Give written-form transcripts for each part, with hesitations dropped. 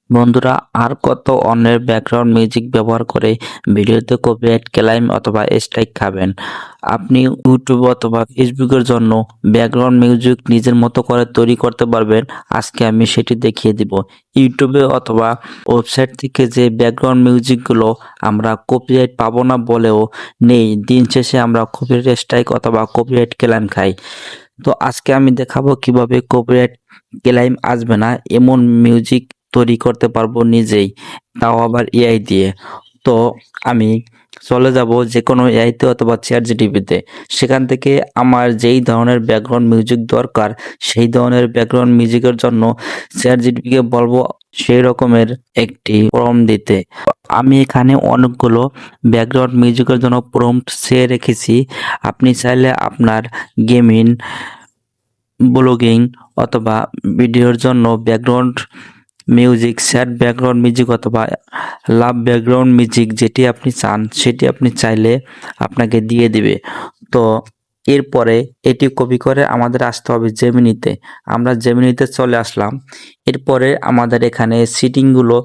বন্ধুরা, আর কত অন্যের ব্যাকগ্রাউন্ড মিউজিক ব্যবহার করে ভিডিওতে কপিরাইট ক্লেইম অথবা স্ট্রাইক খাবেন? আপনি ইউটিউব অথবা ফেসবুকের জন্য ব্যাকগ্রাউন্ড মিউজিক নিজের মতো করে তৈরি করতে পারবেন। আজকে আমি সেটি দেখিয়ে দিব। ইউটিউবে অথবা ওয়েবসাইট থেকে যে ব্যাকগ্রাউন্ড মিউজিকগুলো আমরা কপিরাইট পাবো না বলেও নেই, দিন শেষে আমরা কপিরাইট স্ট্রাইক অথবা কপিরাইট ক্লেইম খাই। তো আজকে আমি দেখাবো কিভাবে কপিরাইট ক্লেইম আসবে না এমন মিউজিক তৈরি করতে পারবো নিজেই, তাও আবার এআই দিয়ে। তো আমি চলে যাব যে কোনো এআইতে অথবা চ্যাটজিপিটিতে, সেখান থেকে আমার যেই ধরনের ব্যাকগ্রাউন্ড মিউজিক দরকার সেই ধরনের ব্যাকগ্রাউন্ড মিউজিকের জন্য চ্যাটজিপিটিকে বলবো সেই রকমের একটি প্রম্পট দিতে। আমি এখানে অনেকগুলো ব্যাকগ্রাউন্ড মিউজিকের জন্য প্রম্পট চেয়ে রেখেছি। আপনি চাইলে আপনার গেমিং, ব্লগিং অথবা ভিডিওর জন্য background music, sad background music অথবা লাভ ব্যাকগ্রাউন্ড মিউজিক যেটি আপনি চান সেটি আপনি চাইলে আপনাকে দিয়ে দিবে। তো এরপরে এটি কপি করে আমাদের আসতে হবে জেমিনিতে। আমরা জেমিনিতে চলে আসলাম। এরপরে আমাদের এখানে সিটিংগুলো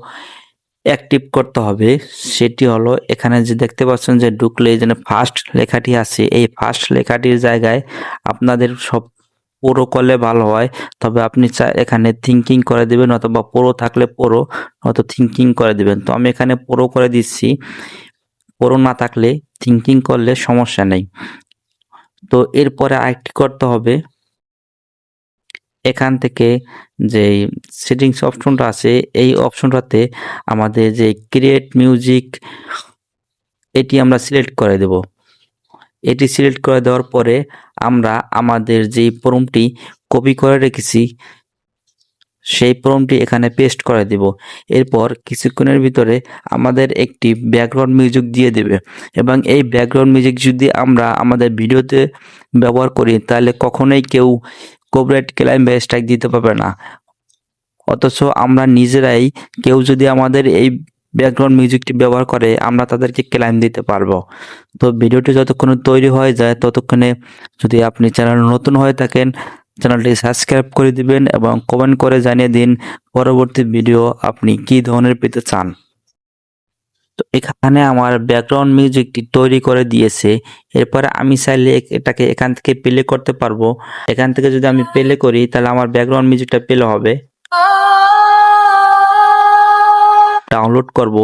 অ্যাক্টিভ করতে হবে। সেটি হলো, এখানে যে দেখতে পাচ্ছেন যে ঢুকলে এখানে ফার্স্ট লেখাটি আছে, এই ফার্স্ট লেখাটির জায়গায় আপনাদের সব পুরো করলে ভালো হয়। তবে আপনি এখানে থিঙ্কিং করে দিবেন, অথবা পুরো থাকলে পুরো, হয়তো থিঙ্কিং করে দিবেন। তো আমি এখানে পুরো করে দিচ্ছি। পুরো না থাকলে থিঙ্কিং করলে সমস্যা নেই। তো এরপরে আরেকটি করতে হবে, এখান থেকে যে সেটিংস অপশনটা আছে এই অপশনটাতে আমাদের যে ক্রিয়েট মিউজিক এটি আমরা সিলেক্ট করে দেব। এটি সিলেক্ট করে দেওয়ার পরে আমরা আমাদের যেই প্রম্পটটি কপি করে রেখেছি সেই প্রম্পটটি এখানে পেস্ট করে দেব। এরপর কিছুক্ষণের ভিতরে আমাদের একটি ব্যাকগ্রাউন্ড মিউজিক দিয়ে দেবে, এবং এই ব্যাকগ্রাউন্ড মিউজিক যদি আমরা আমাদের ভিডিওতে ব্যবহার করি তাহলে কখনোই কেউ কপিরাইট ক্লেইম বা স্ট্রাইক দিতে পারবে না। অথচ আমরা নিজেরাই, কেউ যদি আমাদের এই ব্যাকগ্রাউন্ড মিউজিকটি ব্যবহার করে, আমরা তাদেরকে ক্লেইম দিতে পারবো। তো ভিডিওটি যতক্ষণে তৈরি হয়ে যায় ততক্ষণে যদি আপনি চ্যানেল নতুন হয়ে থাকেন চ্যানেলটি সাবস্ক্রাইব করে দিবেন এবং কমেন্ট করে জানিয়ে দিন পরবর্তী ভিডিও আপনি কি ধরনের পেতে চান। তো এখানে আমার ব্যাকগ্রাউন্ড মিউজিকটি তৈরি করে দিয়েছে। এরপরে আমি চাইলে এটাকে এখান থেকে প্লে করতে পারবো। এখান থেকে যদি আমি প্লে করি তাহলে আমার ব্যাকগ্রাউন্ড মিউজিকটা প্লে হবে। ডাউনলোড করব,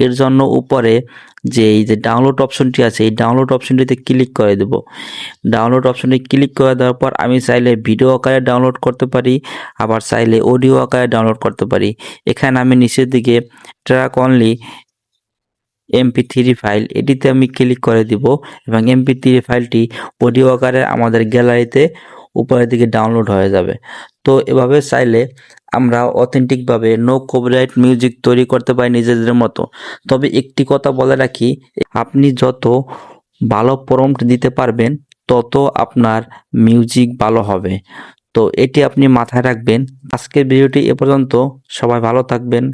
এর জন্য উপরে যে এই যে ডাউনলোড অপশনটি আছে এই ডাউনলোড অপশনটিতে ক্লিক করে দেব। ডাউনলোড অপশনে ক্লিক করে দেওয়ার পর আমি চাইলে ভিডিও আকারে ডাউনলোড করতে পারি, আবার চাইলে অডিও আকারে ডাউনলোড করতে পারি। এখানে আমি নিচের দিকে ট্র্যাক অনলি MP3 ফাইল এটিতে আমি ক্লিক করে দিব, এবং MP3 ফাইলটি অডিও আকারে আমাদের গ্যালারিতে উপরের দিকে ডাউনলোড হয়ে যাবে। তো এভাবে চাইলে আমরা অথেন্টিকভাবে নো কপিরাইট মিউজিক তৈরি করতে পারি নিজেদের মতো। তবে একটি কথা বলে রাখি, আপনি যত ভালো প্রম্পট দিতে পারবেন তত আপনার মিউজিক ভালো হবে। তো এটি আপনি মাথায় রাখবেন। আজকের ভিডিওটি এ পর্যন্ত। সবাই ভালো থাকবেন।